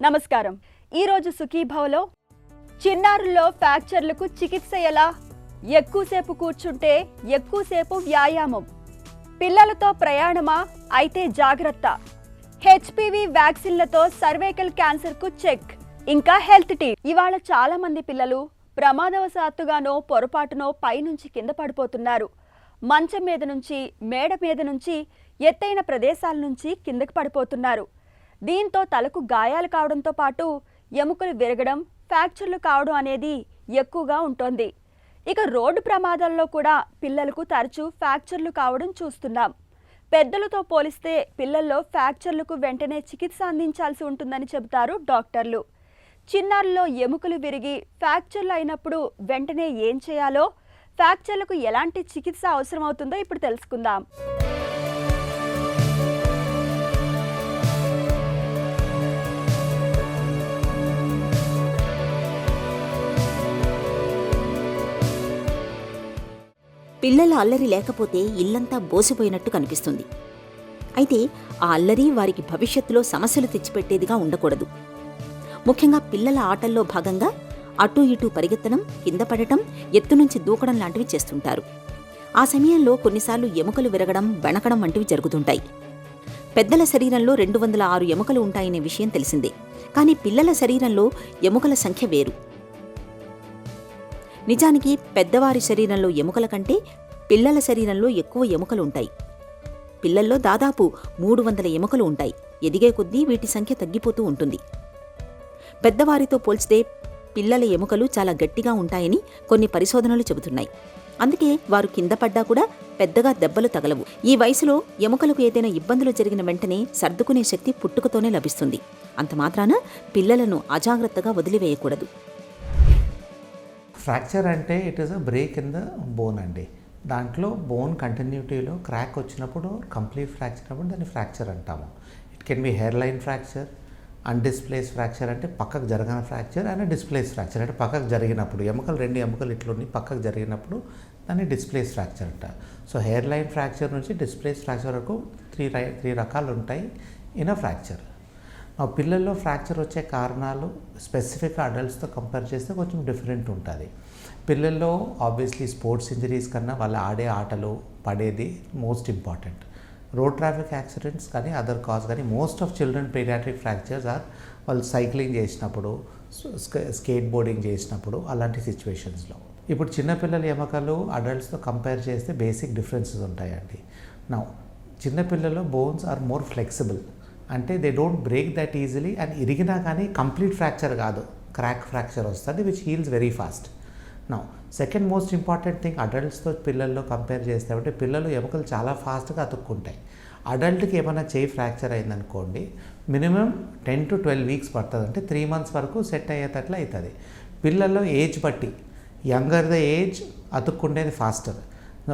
నమస్కారం. ఈరోజు సుఖీభవలో చిన్నారుల్లో ఫ్రాక్చర్లకు చికిత్స ఎలా, ఎక్కువసేపు కూర్చుంటే ఎక్కువసేపు వ్యాయామం, పిల్లలతో ప్రయాణమా అయితే జాగ్రత్త, హెచ్పివి వ్యాక్సిన్లతో సర్వైకల్ క్యాన్సర్కు చెక్, ఇంకా హెల్త్ టిప్. ఇవాళ చాలా మంది పిల్లలు ప్రమాదవశాత్తుగానో పొరపాటునో పైనుంచి కింద పడిపోతున్నారు. మంచం మీద నుంచి, మేడ మీద నుంచి, ఎత్తైన ప్రదేశాల నుంచి కిందకి పడిపోతున్నారు. దీంతో తలకు గాయాలు కావడంతో పాటు ఎముకలు విరగడం, ఫ్రాక్చర్లు కావడం అనేది ఎక్కువగా ఉంటోంది. ఇక రోడ్డు ప్రమాదాల్లో కూడా పిల్లలకు తరచూ ఫ్రాక్చర్లు కావడం చూస్తున్నాం. పెద్దలతో పోలిస్తే పిల్లల్లో ఫ్రాక్చర్లకు వెంటనే చికిత్స అందించాల్సి ఉంటుందని చెబుతారు డాక్టర్లు. చిన్నారుల్లో ఎముకలు విరిగి ఫ్రాక్చర్లు అయినప్పుడు వెంటనే ఏం చేయాలో, ఫ్రాక్చర్లకు ఎలాంటి చికిత్స అవసరమవుతుందో ఇప్పుడు తెలుసుకుందాం. పిల్లల అల్లరి లేకపోతే ఇల్లంతా బోసిపోయినట్టు కనిపిస్తుంది. అయితే ఆ అల్లరి వారికి భవిష్యత్తులో సమస్యలు తెచ్చిపెట్టేదిగా ఉండకూడదు. ముఖ్యంగా పిల్లల ఆటల్లో భాగంగా అటూ ఇటూ పరిగెత్తడం, కింద పడటం, ఎత్తు నుంచి దూకడం లాంటివి చేస్తుంటారు. ఆ సమయంలో కొన్నిసార్లు ఎముకలు విరగడం, బెణకడం వంటివి జరుగుతుంటాయి. పెద్దల శరీరంలో 206 ఎముకలు ఉంటాయనే విషయం తెలిసిందే. కానీ పిల్లల శరీరంలో ఎముకల సంఖ్య వేరు. నిజానికి పెద్దవారి శరీరంలో ఎముకల కంటే పిల్లల శరీరంలో ఎక్కువ ఎముకలు ఉంటాయి. పిల్లల్లో దాదాపు 300 ఎముకలు ఉంటాయి. ఎదిగే కొద్దీ వీటి సంఖ్య తగ్గిపోతూ ఉంటుంది. పెద్దవారితో పోల్చితే పిల్లల ఎముకలు చాలా గట్టిగా ఉంటాయని కొన్ని పరిశోధనలు చెబుతున్నాయి. అందుకే వారు కింద పడ్డా కూడా పెద్దగా దెబ్బలు తగలవు. ఈ వయసులో ఎముకలకు ఏదైనా ఇబ్బందులు జరిగిన వెంటనే సర్దుకునే శక్తి పుట్టుకతోనే లభిస్తుంది. అంత మాత్రాన పిల్లలను అజాగ్రత్తగా వదిలివేయకూడదు. ఫ్రాక్చర్ అంటే it is a break in the bone అండి. దాంట్లో బోన్ కంటిన్యూటీలో క్రాక్ వచ్చినప్పుడు, కంప్లీట్ ఫ్రాక్చర్ అప్పుడు దాన్ని ఫ్రాక్చర్ అంటాము. It can be hair line fracture, undisplaced fracture అంటే పక్కకు జరగని ఫ్రాక్చర్, అండ్ డిస్ప్లేస్ ఫ్రాక్చర్ అంటే పక్కకు జరిగినప్పుడు ఎముకలు 2 ఎముకలు ఇట్లుండి పక్కకు జరిగినప్పుడు దాన్ని డిస్ప్లేస్ ఫ్రాక్చర్ అంటారు. సో హెయిర్ లైన్ ఫ్రాక్చర్ నుంచి డిస్ప్లేస్ ఫ్రాక్చర్ వరకు 3 రకాలు ఉంటాయి ఇన్ అ ఫ్రాక్చర్. పిల్లల్లో ఫ్రాక్చర్ వచ్చే కారణాలు స్పెసిఫిక్ అడల్ట్స్తో కంపేర్ చేస్తే కొంచెం డిఫరెంట్ ఉంటుంది. పిల్లల్లో ఆబ్వియస్లీ స్పోర్ట్స్ ఇంజరీస్ కన్నా వాళ్ళు ఆడే ఆటలు, పడేది most important. Road traffic accidents కానీ అదర్ కాజ్ కానీ most of children paediatric fractures are వాళ్ళు సైక్లింగ్ చేసినప్పుడు, స్కేట్ బోర్డింగ్ చేసినప్పుడు, అలాంటి సిచ్యువేషన్స్లో. ఇప్పుడు చిన్నపిల్లల ఎముకలు అడల్ట్స్తో కంపేర్ చేస్తే బేసిక్ డిఫరెన్సెస్ ఉంటాయండి. నా చిన్నపిల్లల్లో బోన్స్ ఆర్ మోర్ ఫ్లెక్సిబుల్, అంటే they don't break that easily, and ఇరిగినా కానీ కంప్లీట్ ఫ్రాక్చర్ కాదు, క్రాక్ ఫ్రాక్చర్ వస్తుంది విచ్ హీల్స్ వెరీ ఫాస్ట్. నా సెకండ్ మోస్ట్ ఇంపార్టెంట్ థింగ్ అడల్ట్స్తో పిల్లల్లో కంపేర్ చేస్తామంటే పిల్లలు ఎముకలు చాలా ఫాస్ట్గా అతుక్కుంటాయి. అడల్ట్కి ఏమైనా చేయి ఫ్రాక్చర్ అయిందనుకోండి మినిమం 10 to 12 వీక్స్ పడుతుంది, అంటే 3 months వరకు సెట్ అయ్యేటట్లు అవుతుంది. పిల్లల్లో ఏజ్ బట్టి యంగర్ ద ఏజ్ అతుక్కుండేది ఫాస్టర్.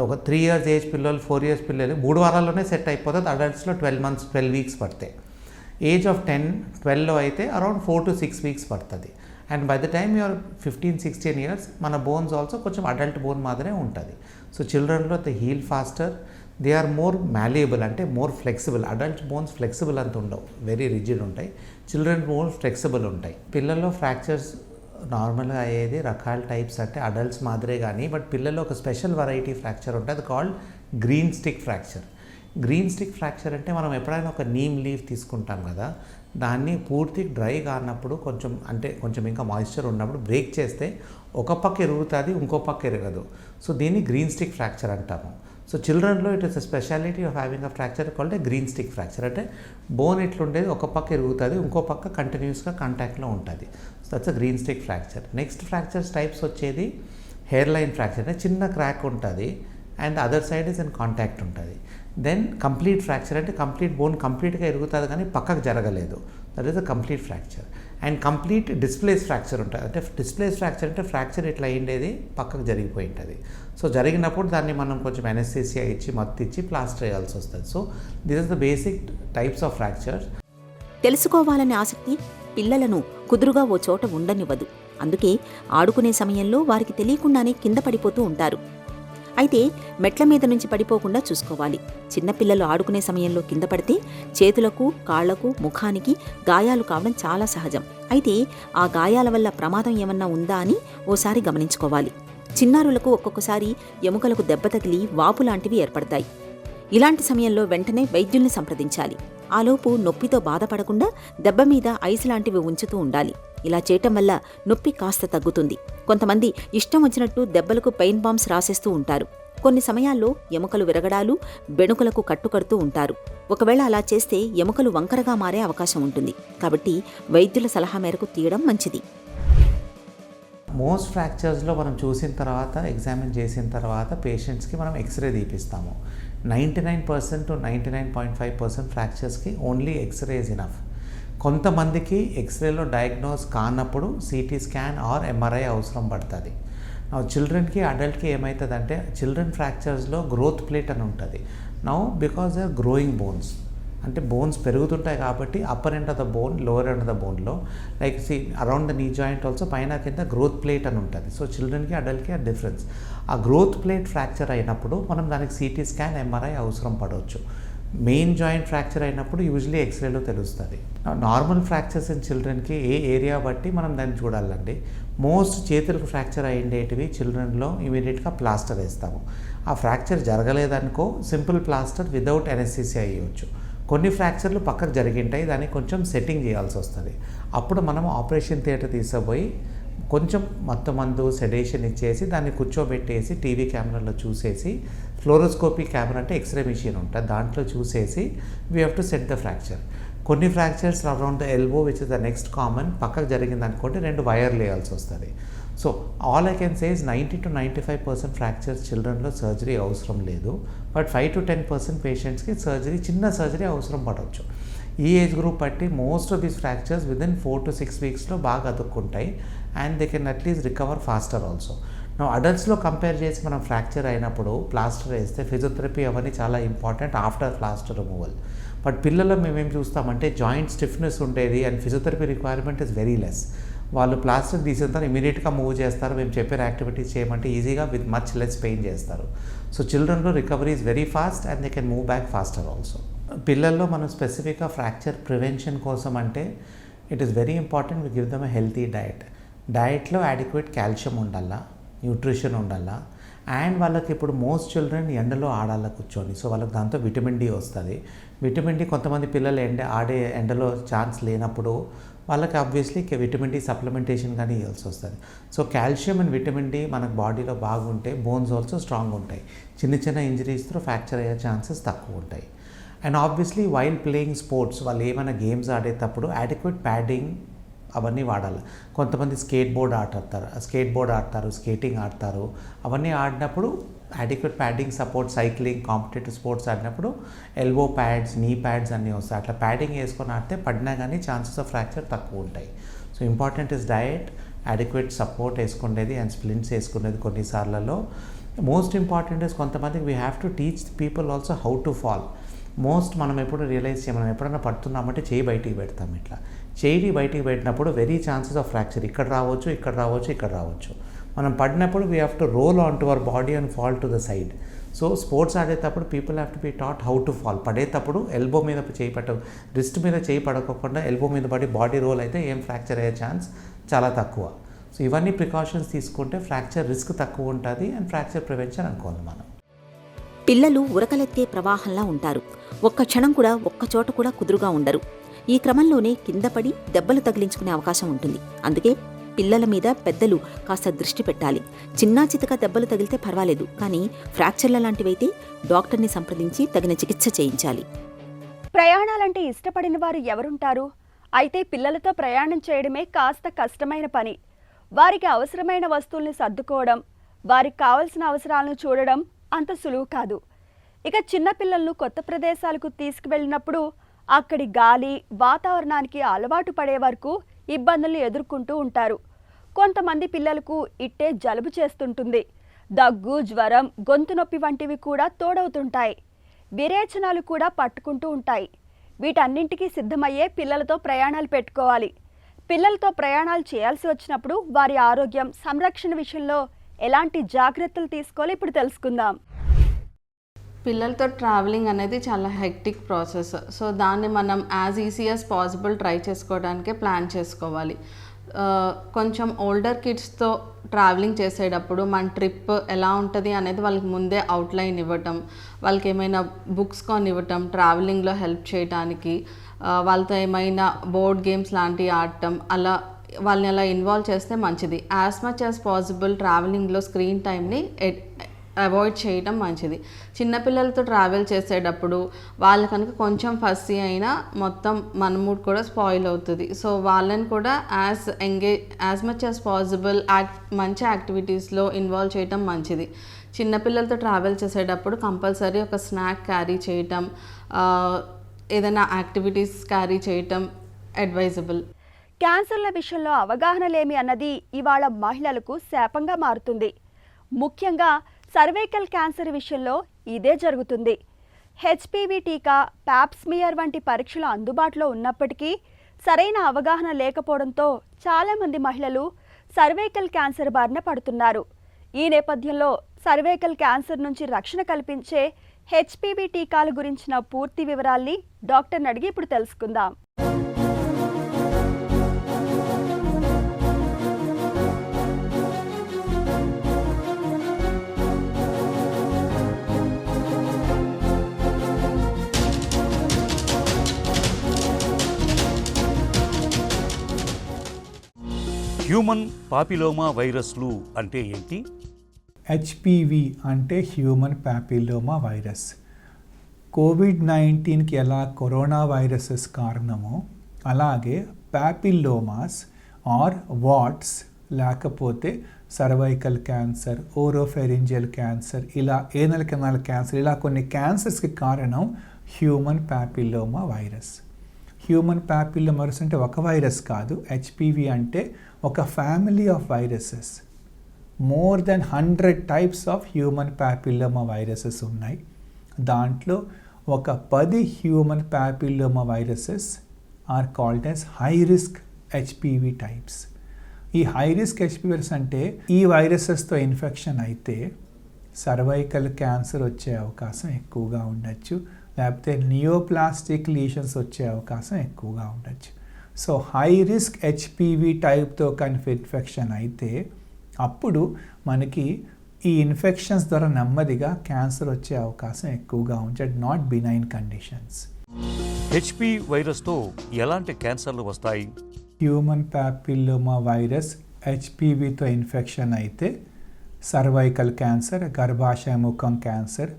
ఒక 3 years ఏజ్ పిల్లలు, 4 years పిల్లలు 3 వారాల్లోనే సెట్ అయిపోతుంది. అడల్ట్స్లో 12 వీక్స్ పడతాయి. ఏజ్ ఆఫ్ 10-12లో అయితే అరౌండ్ 4 to 6 వీక్స్ పడుతుంది. And by the time you're 15-16 years మన బోన్స్ ఆల్సో కొంచెం అడల్ట్ బోన్ మాదిరే ఉంటుంది. సో చిల్డ్రన్లో the heal faster, they are more malleable, అంటే more flexible. Adult bones flexible అంత ఉండవు, వెరీ రిజిడ్ ఉంటాయి. చిల్డ్రన్ బోన్స్ ఫ్లెక్సిబుల్ ఉంటాయి. పిల్లల్లో ఫ్రాక్చర్స్ నార్మల్గా అయ్యేది రకాల టైప్స్ అంటే అడల్ట్స్ మాదిరే కానీ, బట్ పిల్లల్లో ఒక స్పెషల్ వెరైటీ ఫ్రాక్చర్ ఉంటుంది, అది called green stick fracture. Green stick fracture అంటే మనం ఎప్పుడైనా ఒక నీమ్ లీఫ్ తీసుకుంటాం కదా, దాన్ని పూర్తి డ్రై కానప్పుడు కొంచెం ఇంకా మాయిశ్చర్ ఉన్నప్పుడు బ్రేక్ చేస్తే ఒక పక్క ఎరుగుతుంది, ఇంకో పక్క ఎరగదు. సో దీన్ని గ్రీన్ స్టిక్ ఫ్రాక్చర్ అంటాము. సో చిల్డ్రన్లో it is a speciality of having a fracture called a green stick fracture. అంటే బోన్ ఇట్లుండేది ఒక పక్క ఎరుగుతుంది, ఇంకో పక్క కంటిన్యూస్గా కాంటాక్ట్లో ఉంటుంది. So that's a green stick fracture. Next fractures types వచ్చేది హెయిర్ లైన్ ఫ్రాక్చర్, అంటే చిన్న క్రాక్ ఉంటుంది and other side is in contact ఉంటుంది. దెన్ కంప్లీట్ ఫ్రాక్చర్ అంటే కంప్లీట్ బోన్ కంప్లీట్గా ఎరుగుతుంది కానీ పక్కకు జరగలేదు, that is a complete fracture. And complete displace fracture ఉంటుంది, అంటే డిస్ప్లేస్ ఫ్రాక్చర్ అంటే ఫ్రాక్చర్ ఇట్లా అయ్యేది పక్కకు జరిగిపోయి ఉంటుంది. సో జరిగినప్పుడు దాన్ని మనం కొంచెం ఎనస్థీసియా ఇచ్చి మత్తు ఇచ్చి ప్లాస్టర్ వేయాల్సి వస్తుంది. So this is the basic types of fractures. తెలుసుకోవాలనే ఆసక్తి పిల్లలను కుదురుగా ఓ చోట ఉండనివ్వదు. అందుకే ఆడుకునే సమయంలో వారికి తెలియకుండానే కింద పడిపోతూ ఉంటారు. అయితే మెట్ల మీద నుంచి పడిపోకుండా చూసుకోవాలి. చిన్నపిల్లలు ఆడుకునే సమయంలో కింద పడితే చేతులకు, కాళ్లకు, ముఖానికి గాయాలు కావడం చాలా సహజం. అయితే ఆ గాయాల వల్ల ప్రమాదం ఏమన్నా ఉందా అని ఓసారి గమనించుకోవాలి. చిన్నారులకు ఒక్కొక్కసారి ఎముకలకు దెబ్బ తగిలి వాపు లాంటివి ఏర్పడతాయి. ఇలాంటి సమయంలో వెంటనే వైద్యుల్ని సంప్రదించాలి. ఆలోపు నొప్పితో బాధపడకుండా దెబ్బ మీద ఐస్ లాంటివి ఉంచుతూ ఉండాలి. ఇలా చేయటం వల్ల నొప్పి కాస్త తగ్గుతుంది. కొంతమంది ఇష్టం వచ్చినట్టు దెబ్బలకు పెయిన్ బాంబ్స్ రాసేస్తూ ఉంటారు. కొన్ని సమయాల్లో ఎముకలు విరగడాలు, బెణుకులకు కట్టుకడుతూ ఉంటారు. ఒకవేళ అలా చేస్తే ఎముకలు వంకరగా మారే అవకాశం ఉంటుంది. కాబట్టి వైద్యుల సలహా మేరకు తీయడం మంచిది. మోస్ట్ ఫ్రాక్చర్స్లో మనం చూసిన తర్వాత, ఎగ్జామిన్ చేసిన తర్వాత పేషెంట్స్కి మనం ఎక్స్రే తీపిస్తాము. 99% to 99.5% ఫ్రాక్చర్స్కి ఓన్లీ ఎక్స్రే ఇస్ ఇనఫ్. కొంతమందికి ఎక్స్రేలో డయాగ్నోస్ కానప్పుడు సిటీ స్కాన్ ఆర్ ఎంఆర్ఐ అవసరం పడుతుంది. చిల్డ్రన్కి, అడల్ట్కి ఏమవుతుందంటే చిల్డ్రన్ ఫ్రాక్చర్స్లో గ్రోత్ ప్లేట్ అని ఉంటుంది. Now because they are growing bones, అంటే బోన్స్ పెరుగుతుంటాయి కాబట్టి upper end of the bone, lower end of the బోన్లో like around the knee joint also పైన కింద గ్రోత్ ప్లేట్ అని ఉంటుంది. సో చిల్డ్రన్కి, అడల్ట్కి ఆ డిఫరెన్స్. ఆ గ్రోత్ ప్లేట్ ఫ్రాక్చర్ అయినప్పుడు మనం దానికి సిటీ స్కాన్, ఎంఆర్ఐ అవసరం పడవచ్చు. మెయిన్ జాయింట్ ఫ్రాక్చర్ అయినప్పుడు యూజువలీ ఎక్స్రేలో తెలుస్తుంది. నార్మల్ ఫ్రాక్చర్స్ ఇన్ చిల్డ్రన్కి ఏ ఏరియా బట్టి మనం దాన్ని చూడాలండి. మోస్ట్ చేతులకు ఫ్రాక్చర్ అయ్యేటివి చిల్డ్రన్లో ఇమీడియట్గా ప్లాస్టర్ వేస్తాము. ఆ ఫ్రాక్చర్ జరగలేదనుకో సింపుల్ ప్లాస్టర్ వితౌట్ ఎనెస్థీసియా వేయవచ్చు. కొన్ని ఫ్రాక్చర్లు పక్కకు జరిగింటాయి, దానికి కొంచెం సెట్టింగ్ చేయాల్సి వస్తుంది. అప్పుడు మనం ఆపరేషన్ థియేటర్ తీసుకుపోయి కొంచెం మొత్తం మందు, సెడేషన్ ఇచ్చేసి దాన్ని కూర్చోబెట్టేసి టీవీ కెమెరాలో చూసేసి, ఫ్లోరోస్కోపీ కెమెరా అంటే ఎక్స్రే మిషన్ ఉంటుంది, దాంట్లో చూసేసి we have to set the fracture. కొన్ని fractures around the elbow which is the next common, పక్కకు జరిగింది అనుకోండి 2 వైర్లు వేయాల్సి వస్తుంది. So all I can say is 90 to 95% fractures చిల్డ్రన్లో సర్జరీ అవసరం లేదు. బట్ 5 to 10% పేషెంట్స్కి సర్జరీ, చిన్న సర్జరీ అవసరం పడవచ్చు. ఈ ఏజ్ గ్రూప్ బట్టి most of these fractures within 4 to 6 వీక్స్లో బాగా అతుక్కుంటాయి and they can at least recover faster also. నా అడల్ట్స్లో కంపేర్ చేసి మనం ఫ్రాక్చర్ అయినప్పుడు ప్లాస్టర్ వేస్తే ఫిజియోథెరపీ అవన్నీ చాలా important after plaster removal. But పిల్లల్లో మేమేం చూస్తామంటే జాయింట్ స్టిఫ్నెస్ ఉండేది and physiotherapy requirement is very less. వాళ్ళు ప్లాస్టర్ తీసిన తర్వాత ఇమీడియట్గా మూవ్ చేస్తారు. మేము చెప్పే యాక్టివిటీస్ చేయమంటే ఈజీగా విత్ మచ్ లెస్ పెయిన్ చేస్తారు. సో చిల్డ్రన్లో recovery is very fast and they can move back faster also. పిల్లల్లో మనం స్పెసిఫిక్గా ఫ్రాక్చర్ ప్రివెన్షన్ కోసం అంటే it is very important we give them a healthy diet. డయట్లో అడిక్వేట్ కాల్షియం ఉండాలా, న్యూట్రిషన్ ఉండాలా అండ్ వాళ్ళకి ఇప్పుడు మోస్ట్ చిల్డ్రన్ ఎండలో ఆడాల కూర్చొని, సో వాళ్ళకి దాంతో విటమిన్ డి వస్తుంది. విటమిన్ డి కొంతమంది పిల్లలు ఎండలో ఛాన్స్ లేనప్పుడు వాళ్ళకి ఆబ్వియస్లీ విటమిన్ డి సప్లిమెంటేషన్ కానీ ఇవ్వాల్సి వస్తుంది. So calcium and vitamin D మనకు బాడీలో బాగుంటే బోన్స్ ఆల్సో స్ట్రాంగ్ ఉంటాయి. చిన్న చిన్న ఇంజరీస్తో ఫ్రాక్చర్ అయ్యే ఛాన్సెస్ తక్కువ ఉంటాయి. And obviously while playing sports, వాళ్ళు ఏమైనా గేమ్స్ ఆడేటప్పుడు అడిక్వేట్ ప్యాడింగ్ అవన్నీ వాడాలి. కొంతమంది స్కేట్ బోర్డ్ ఆడతారు, స్కేటింగ్ ఆడతారు. అవన్నీ ఆడినప్పుడు adequate padding support, cycling, competitive sports ఆడినప్పుడు ఎల్బో ప్యాడ్స్, నీ ప్యాడ్స్ అన్నీ వస్తాయి. అట్లా ప్యాడింగ్ వేసుకొని ఆడితే పడినా కానీ ఛాన్సెస్ ఆఫ్ ఫ్రాక్చర్ తక్కువ ఉంటాయి. So important is diet, adequate support వేసుకునేది అండ్ స్ప్లింట్స్ వేసుకునేది కొన్నిసార్లలో. మోస్ట్ ఇంపార్టెంట్ ఇస్ కొంతమందికి we have to teach people also how to fall. మనం ఎప్పుడు రియలైజ్ చేయం, మనం ఎప్పుడైనా పడుతున్నామంటే చేయి బయటికి పెడతాం. ఇట్లా చేయి బయటికి పెట్టినప్పుడు వెరీ ఛాన్సెస్ ఆఫ్ ఫ్రాక్చర్ ఇక్కడ రావచ్చు. మనం పడినప్పుడు we have to roll on to our body and fall to the side. So sports ఆడేటప్పుడు people have to be taught how to fall. పడేటప్పుడు ఎల్బో మీద రిస్ట్ మీద చేయి పడకోకుండా ఎల్బో మీద పడి బాడీ రోల్ అయితే ఏం ఫ్రాక్చర్ అయ్యే ఛాన్స్ చాలా తక్కువ. సో ఇవన్నీ ప్రికాషన్స్ తీసుకుంటే ఫ్రాక్చర్ రిస్క్ తక్కువ ఉంటుంది అండ్ ఫ్రాక్చర్ ప్రివెన్షన్ అనుకోవాలి మనం. పిల్లలు ఉరకలెత్తే ప్రవాహంలా ఉంటారు. ఒక్క క్షణం కూడా, ఒక్క చోట కూడా కుదురుగా ఉండరు. ఈ క్రమంలోనే కింద పడి దెబ్బలు తగిలించుకునే అవకాశం ఉంటుంది. అందుకే పిల్లల మీద పెద్దలు కాస్త దృష్టి పెట్టాలి. చిన్నా చితక దెబ్బలు తగిలితే పర్వాలేదు, కానీ ఫ్రాక్చర్ల లాంటివైతే డాక్టర్ని సంప్రదించి తగిన చికిత్స చేయించాలి. ప్రయాణాలంటే ఇష్టపడిన వారు ఎవరుంటారు? అయితే పిల్లలతో ప్రయాణం చేయడమే కాస్త కష్టమైన పని. వారికి అవసరమైన వస్తువుల్ని సర్దుకోవడం, వారికి కావలసిన అవసరాలను చూడడం అంత సులువు కాదు. ఇక చిన్నపిల్లలను కొత్త ప్రదేశాలకు తీసుకువెళ్ళినప్పుడు అక్కడి గాలి, వాతావరణానికి అలవాటు పడే వరకు ఇబ్బందులు ఎదుర్కొంటూ ఉంటారు. కొంతమంది పిల్లలకు ఇట్టే జలుబు చేస్తుంటుంది. దగ్గు, జ్వరం, గొంతు నొప్పి వంటివి కూడా తోడవుతుంటాయి. విరేచనాలు కూడా పట్టుకుంటూ ఉంటాయి. వీటన్నింటికీ సిద్ధమయ్యే పిల్లలతో ప్రయాణాలు పెట్టుకోవాలి. పిల్లలతో ప్రయాణాలు చేయాల్సి వచ్చినప్పుడు వారి ఆరోగ్యం, సంరక్షణ విషయంలో ఎలాంటి జాగ్రత్తలు తీసుకోవాలి ఇప్పుడు తెలుసుకుందాం. పిల్లలతో ట్రావెలింగ్ అనేది చాలా హెక్టిక్ ప్రాసెస్. సో దాన్ని మనం as easy as possible try చేసుకోవడానికే ప్లాన్ చేసుకోవాలి. కొంచెం ఓల్డర్ కిడ్స్తో ట్రావెలింగ్ చేసేటప్పుడు మన ట్రిప్ ఎలా ఉంటుంది అనేది వాళ్ళకి ముందే అవుట్లైన్ ఇవ్వటం, వాళ్ళకి ఏమైనా బుక్స్ కొని ఇవ్వటం, ట్రావెలింగ్లో హెల్ప్ చేయడానికి, వాళ్ళతో ఏమైనా బోర్డ్ గేమ్స్ లాంటివి ఆడటం, అలా వాళ్ళని అలా ఇన్వాల్వ్ చేస్తే మంచిది. యాజ్ మచ్ యాజ్ పాసిబుల్ ట్రావెలింగ్లో స్క్రీన్ టైంని అవాయిడ్ చేయడం మంచిది. చిన్నపిల్లలతో ట్రావెల్ చేసేటప్పుడు వాళ్ళు కనుక కొంచెం ఫస్సీ అయినా మొత్తం మన మూడ్ కూడా స్పాయిల్ అవుతుంది. సో వాళ్ళని కూడా యాజ్ మచ్ యాజ్ పాసిబుల్ మంచి యాక్టివిటీస్లో ఇన్వాల్వ్ చేయడం మంచిది. చిన్నపిల్లలతో ట్రావెల్ చేసేటప్పుడు కంపల్సరీ ఒక స్నాక్ క్యారీ చేయటం, ఏదైనా యాక్టివిటీస్ క్యారీ చేయటం అడ్వైజబుల్. క్యాన్సర్ల విషయంలో అవగాహన లేమి అన్నది ఇవాళ మహిళలకు శాపంగా మారుతుంది. ముఖ్యంగా సర్వైకల్ క్యాన్సర్ విషయంలో ఇదే జరుగుతుంది. హెచ్పివి టీకా, ప్యాప్స్మియర్ వంటి పరీక్షలు అందుబాటులో ఉన్నప్పటికీ సరైన అవగాహన లేకపోవడంతో చాలామంది మహిళలు సర్వైకల్ క్యాన్సర్ బారిన పడుతున్నారు. ఈ నేపథ్యంలో సర్వైకల్ క్యాన్సర్ నుంచి రక్షణ కల్పించే హెచ్పివి టీకాల గురించిన పూర్తి వివరాల్ని డాక్టర్ని అడిగి ఇప్పుడు తెలుసుకుందాం. హ్యూమన్ పాపిలోమా వైరస్లు అంటే ఏంటి? హెచ్పివి అంటే హ్యూమన్ పాపిలోమా వైరస్. కోవిడ్-19కి ఎలా కరోనా వైరసెస్ కారణమో అలాగే పాపిల్లోమాస్ ఆర్ వాట్స్ లేకపోతే సర్వైకల్ క్యాన్సర్, ఓరోఫెరింజియల్ క్యాన్సర్, ఇలా ఏనల్ కెనాల్ క్యాన్సర్, ఇలా కొన్ని క్యాన్సర్స్కి కారణం human papilloma virus. Human papilloma virus అంటే ఒక వైరస్ కాదు. హెచ్పివి అంటే ఒక family of viruses. More than 100 types of human papilloma viruses ఉన్నాయి. దాంట్లో ఒక 10 human papilloma viruses are called as high risk HPV types. ఈ హై రిస్క్ హెచ్పివి వైరస్ అంటే ఈ వైరసెస్తో ఇన్ఫెక్షన్ అయితే సర్వైకల్ క్యాన్సర్ వచ్చే అవకాశం ఎక్కువగా ఉండొచ్చు, లేకపోతే నియోప్లాస్టిక్ లీషన్స్ వచ్చే అవకాశం ఎక్కువగా ఉండొచ్చు. సో హై రిస్క్ హెచ్పివి టైప్తో కనుక ఇన్ఫెక్షన్ అయితే అప్పుడు మనకి ఈ ఇన్ఫెక్షన్స్ ద్వారా నెమ్మదిగా క్యాన్సర్ వచ్చే అవకాశం ఎక్కువగా ఉంటుంది. Not benign conditions. హెచ్పి వైరస్తో ఎలాంటి క్యాన్సర్లు వస్తాయి? హ్యూమన్ పాపిల్లోమా వైరస్ హెచ్పివితో ఇన్ఫెక్షన్ అయితే సర్వైకల్ క్యాన్సర్, గర్భాశయ ముఖం cancer,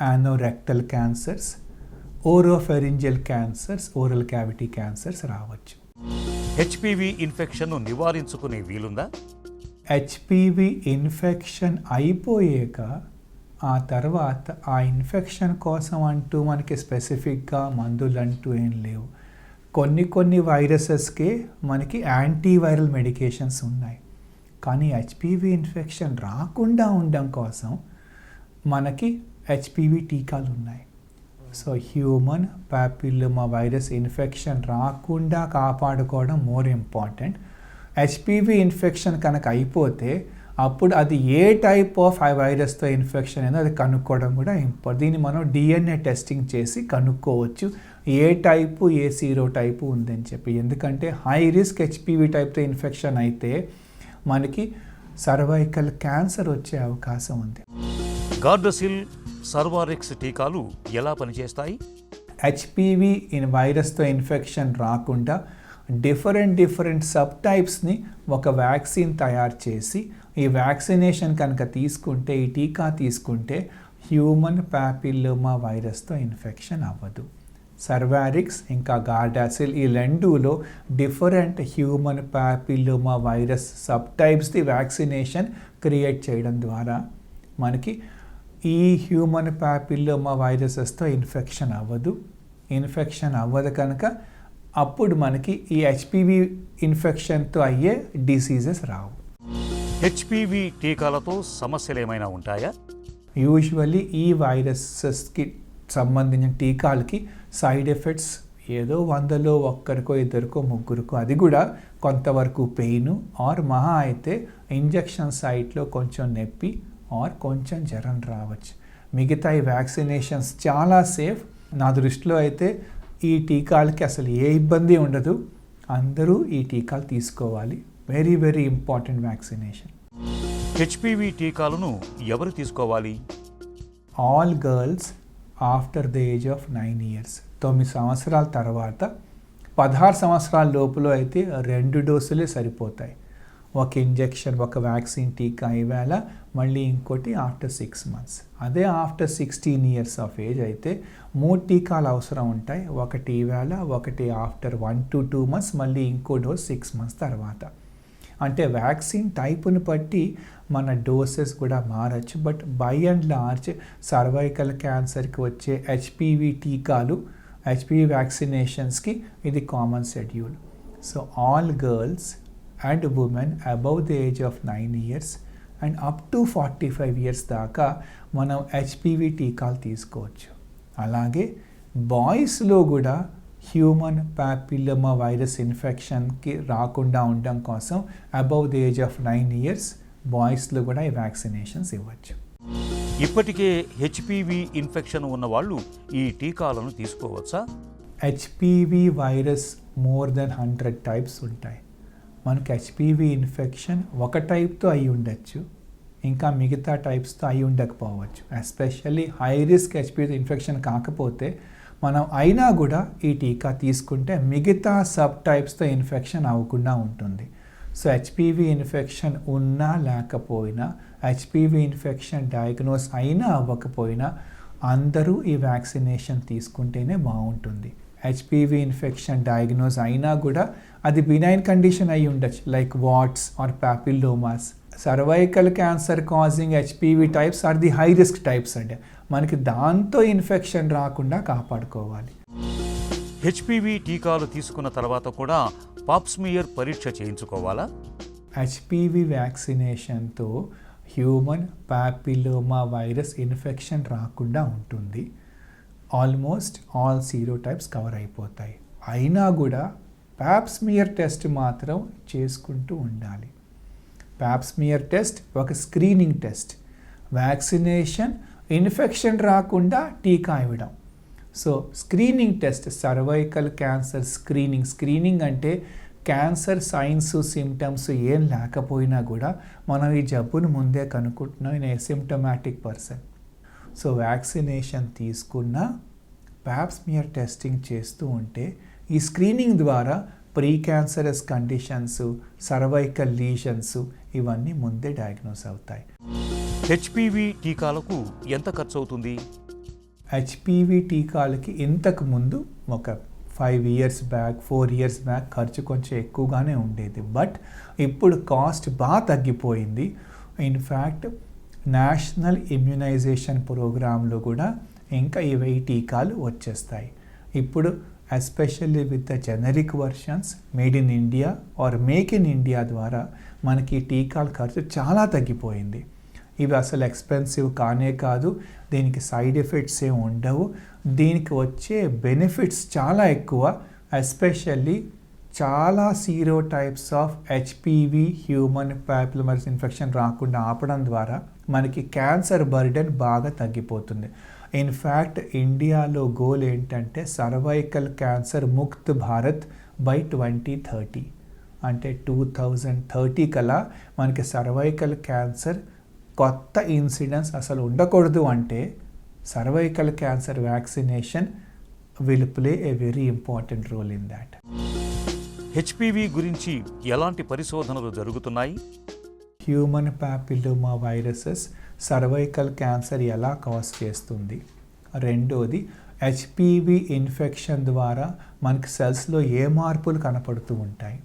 anorectal cancers, oropharyngeal cancers, oral cavity cancers రావచ్చు. హెచ్పివి ఇన్ఫెక్షన్ను నివారించుకునే వీలుందా? హెచ్పివి ఇన్ఫెక్షన్ అయిపోయాక ఆ తర్వాత ఆ ఇన్ఫెక్షన్ కోసం అంటూ మనకి స్పెసిఫిక్గా మందులు అంటూ ఏం లేవు. కొన్ని వైరసెస్కే మనకి యాంటీవైరల్ మెడికేషన్స్ ఉన్నాయి. కానీ హెచ్పివి ఇన్ఫెక్షన్ రాకుండా ఉండడం కోసం మనకి హెచ్పివి టీకాలు ఉన్నాయి. So human papilloma virus infection రాకుండా కాపాడుకోవడం మోర్ ఇంపార్టెంట్. హెచ్పివి ఇన్ఫెక్షన్ కనుక అయిపోతే అప్పుడు అది ఏ టైప్ ఆఫ్ వైరస్తో ఇన్ఫెక్షన్ అయినా అది కనుక్కోవడం కూడా ఇంపార్టెంట్. దీన్ని మనం డిఎన్ఏ టెస్టింగ్ చేసి కనుక్కోవచ్చు ఏ టైపు, ఏ సీరో టైపు ఉందని చెప్పి. ఎందుకంటే హై రిస్క్ హెచ్పివి టైప్తో ఇన్ఫెక్షన్ అయితే మనకి సర్వైకల్ క్యాన్సర్ వచ్చే అవకాశం ఉంది. గార్డసిల్, సర్వారిక్స్ టీకాలు ఎలా పనిచేస్తాయి? హెచ్పివి వైరస్తో ఇన్ఫెక్షన్ రాకుండా డిఫరెంట్ సబ్ టైప్స్ని ఒక వ్యాక్సిన్ తయారు చేసి ఈ వ్యాక్సినేషన్ కనుక తీసుకుంటే, ఈ టీకా తీసుకుంటే హ్యూమన్ పాపిల్లోమా వైరస్తో ఇన్ఫెక్షన్ అవ్వదు. సర్వారిక్స్ ఇంకా గార్డాసిల్ ఈ రెండులో different human papilloma virus sub టైప్స్ది వ్యాక్సినేషన్ క్రియేట్ చేయడం ద్వారా మనకి ఈ హ్యూమన్ పాపిల్లోమా వైరసెస్తో ఇన్ఫెక్షన్ అవ్వదు కనుక అప్పుడు మనకి ఈ హెచ్పివి ఇన్ఫెక్షన్తో అయ్యే డిసీజెస్ రావు. హెచ్పివి టీకాలతో సమస్యలు ఏమైనా ఉంటాయా? యూజువల్లీ ఈ వైరసెస్కి సంబంధించిన టీకాలకి సైడ్ ఎఫెక్ట్స్ ఏదో 100లో ఒక్కరికో ఇద్దరికో ముగ్గురికో, అది కూడా కొంతవరకు పెయిన్ ఆర్ మహా అయితే ఇంజెక్షన్ సైట్లో కొంచెం నొప్పి ఆర్ కొంచెం జ్వరం రావచ్చు. మిగతా ఈ వ్యాక్సినేషన్స్ చాలా సేఫ్. నా దృష్టిలో అయితే ఈ టీకాలకి అసలు ఏ ఇబ్బంది ఉండదు. అందరూ ఈ టీకాలు తీసుకోవాలి. Very very important vaccination. HPV టీకాలను ఎవరు తీసుకోవాలి? All girls after the age of 9 years, 9 సంవత్సరాల తర్వాత. 16 సంవత్సరాల లోపల అయితే 2 డోసులే సరిపోతాయి. ఒక ఇంజెక్షన్, ఒక వ్యాక్సిన్ టీకా ఈవేళ, మళ్ళీ ఇంకోటి ఆఫ్టర్ 6 months. అదే ఆఫ్టర్ 16 years ఆఫ్ ఏజ్ అయితే 3 టీకాలు అవసరం ఉంటాయి. ఒకటి ఈవేళ, ఒకటి ఆఫ్టర్ 1 to 2 months, మళ్ళీ ఇంకో డోస్ 6 months తర్వాత. అంటే వ్యాక్సిన్ టైపుని బట్టి మన డోసెస్ కూడా మారచ్చు. But by and large cervical క్యాన్సర్కి వచ్చే హెచ్పివి టీకాలు, హెచ్పివి వ్యాక్సినేషన్స్కి ఇది common schedule. So all girls and women above the age of 9 years and up to 45 years దాకా మనం హెచ్పివి టీకాలు తీసుకోవచ్చు. అలాగే బాయ్స్లో కూడా హ్యూమన్ ప్యాపిలోమా వైరస్ ఇన్ఫెక్షన్కి రాకుండా ఉండడం కోసం above the age of 9 years బాయ్స్లో కూడా ఈ వ్యాక్సినేషన్స్ ఇవ్వచ్చు. ఇప్పటికే హెచ్పివి ఇన్ఫెక్షన్ ఉన్న వాళ్ళు ఈ టీకాలను తీసుకోవచ్చా? HPV virus more than 100 types ఉంటాయి. మనకి హెచ్పివి ఇన్ఫెక్షన్ ఒక టైప్తో అయి ఉండొచ్చు, ఇంకా మిగతా టైప్స్తో అయి ఉండకపోవచ్చు. Especially high risk HPV infection కాకపోతే మనం అయినా కూడా ఈ టీకా తీసుకుంటే మిగతా సబ్ టైప్స్తో ఇన్ఫెక్షన్ అవ్వకుండా ఉంటుంది. సో హెచ్పివి ఇన్ఫెక్షన్ ఉన్నా లేకపోయినా, హెచ్పివి ఇన్ఫెక్షన్ డయాగ్నోస్ అయినా అవ్వకపోయినా అందరూ ఈ వ్యాక్సినేషన్ తీసుకుంటేనే బాగుంటుంది. హెచ్పివి ఇన్ఫెక్షన్ డయాగ్నోస్ అయినా కూడా అది బినైన్ కండిషన్ అయి ఉండొచ్చు, like warts or papillomas. Cervical cancer causing HPV types are the high risk types అంటే మనకి దాంతో ఇన్ఫెక్షన్ రాకుండా కాపాడుకోవాలి. హెచ్పివి టీకాలు తీసుకున్న తర్వాత కూడా పాప్స్మియర్ పరీక్ష చేయించుకోవాలా? హెచ్పివి వ్యాక్సినేషన్తో హ్యూమన్ ప్యాపిలోమా వైరస్ ఇన్ఫెక్షన్ రాకుండా ఉంటుంది. ఆల్మోస్ట్ ఆల్ సీరోటైప్స్ కవర్ అయిపోతాయి. అయినా కూడా పాప్స్మియర్ టెస్ట్ మాత్రం చేసుకుంటూ ఉండాలి. పాప్స్మియర్ టెస్ట్ ఒక స్క్రీనింగ్ టెస్ట్. వ్యాక్సినేషన్ ఇన్ఫెక్షన్ రాకుండా టీకా ఇవ్వడం. So screening test, cervical cancer screening అంటే క్యాన్సర్ సైన్స్ సిమ్టమ్స్ ఏం లేకపోయినా కూడా మనం ఈ జబ్బును ముందే కనుక్కుంటున్నాం in asymptomatic person. So vaccination తీసుకున్న పాప్స్మియర్ టెస్టింగ్ చేస్తూ ఉంటే ఈ స్క్రీనింగ్ ద్వారా pre cancerous conditions, cervical lesions ఇవన్నీ ముందే డయాగ్నోస్ అవుతాయి. హెచ్పివి టీకాలకు ఎంత ఖర్చు అవుతుంది? హెచ్పివి టీకాలకి ఇంతకు ముందు ఒక 5 years బ్యాక్, 4 years బ్యాక్ ఖర్చు కొంచెం ఎక్కువగానే ఉండేది. బట్ ఇప్పుడు కాస్ట్ బాగా తగ్గిపోయింది. ఇన్ఫ్యాక్ట్ నేషనల్ ఇమ్యునైజేషన్ ప్రోగ్రాంలో కూడా ఇంకా ఇవి టీకాలు వచ్చేస్తాయి. ఇప్పుడు especially with the generic versions made in India are make in India ద్వారా మనకి టీకాల ఖర్చు చాలా తగ్గిపోయింది. ఇవి అసలు ఎక్స్పెన్సివ్ కానే కాదు, దీనికి సైడ్ ఎఫెక్ట్స్ ఏమి ఉండవు, దీనికి వచ్చే బెనిఫిట్స్ చాలా ఎక్కువ. ఎస్పెషల్లీ చాలా sero types of HPV human papilloma infection రాకుండా ఆపడం ద్వారా మనకి క్యాన్సర్ బర్డెన్ బాగా తగ్గిపోతుంది. ఇన్ఫ్యాక్ట్ ఇండియాలో గోల్ ఏంటంటే cervical cancer Mukt Bharat by 2030, అంటే 2030 కల్లా మనకి సర్వైకల్ క్యాన్సర్ కొత్త ఇన్సిడెన్స్ అసలు ఉండకూడదు. అంటే cervical cancer vaccination will play a very important role in that. HPV గురించి ఎలాంటి పరిశోధనలు జరుగుతున్నాయి? Human papilloma viruses cervical cancer ఎలా కాజ్ చేస్తుంది, రెండోది హెచ్పివి ఇన్ఫెక్షన్ ద్వారా మనకి సెల్స్లో ఏ మార్పులు కనపడుతూ ఉంటాయి,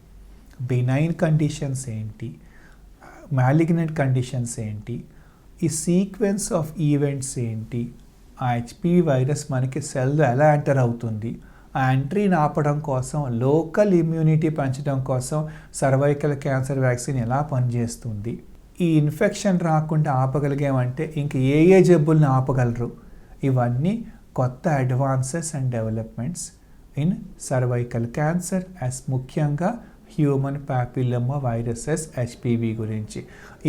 బినైన్ కండిషన్స్ ఏంటి, మ్యాలిగ్నెంట్ కండిషన్స్ ఏంటి, ఈ సీక్వెన్స్ ఆఫ్ ఈవెంట్స్ ఏంటి, ఆ హెచ్పివి వైరస్ మనకి సెల్లో ఎలా ఎంటర్ అవుతుంది, ఆ ఎంట్రీని ఆపడం కోసం, లోకల్ ఇమ్యూనిటీ పెంచడం కోసం సర్వైకల్ క్యాన్సర్ వ్యాక్సిన్ ఎలా పనిచేస్తుంది, ఈ ఇన్ఫెక్షన్ రాకుండా ఆపగలిగామంటే ఇంక ఏ జబ్బుల్ని ఆపగలరు, ఇవన్నీ కొత్త advances and developments in cervical cancer ముఖ్యంగా హ్యూమన్ ప్యాపిలోమా వైరసెస్ హెచ్పివి గురించి.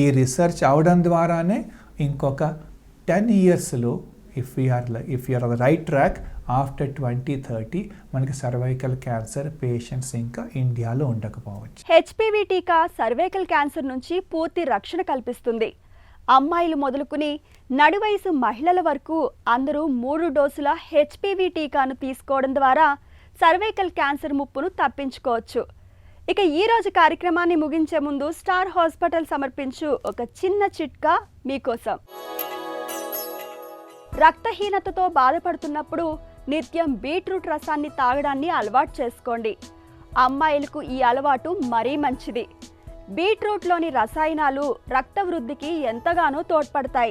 ఈ రీసెర్చ్ అవడం ద్వారానే ఇంకొక 10 ఇయర్స్లో if you're right track after 2030 మనకి సర్వైకల్ క్యాన్సర్ పేషెంట్స్ ఇంకా ఇండియాలో ఉండకపోవచ్చు. హెచ్పివి టీకా సర్వైకల్ క్యాన్సర్ నుంచి పూర్తి రక్షణ కల్పిస్తుంది. అమ్మాయిలు మొదలుకుని నడువయసు మహిళల వరకు అందరూ 3 డోసుల హెచ్పివి టీకాను తీసుకోవడం ద్వారా సర్వైకల్ క్యాన్సర్ ముప్పును తప్పించుకోవచ్చు. ఇక ఈ రోజు కార్యక్రమాన్ని ముగించే ముందు స్టార్ హాస్పిటల్ సమర్పించు ఒక చిన్న చిట్కా మీకోసం. రక్తహీనతతో బాధపడుతున్నప్పుడు నిత్యం బీట్రూట్ రసాన్ని తాగడాన్ని అలవాటు చేసుకోండి. అమ్మాయిలకు ఈ అలవాటు మరీ మంచిది. బీట్రూట్లోని రసాయనాలు రక్త వృద్ధికి ఎంతగానో తోడ్పడతాయి.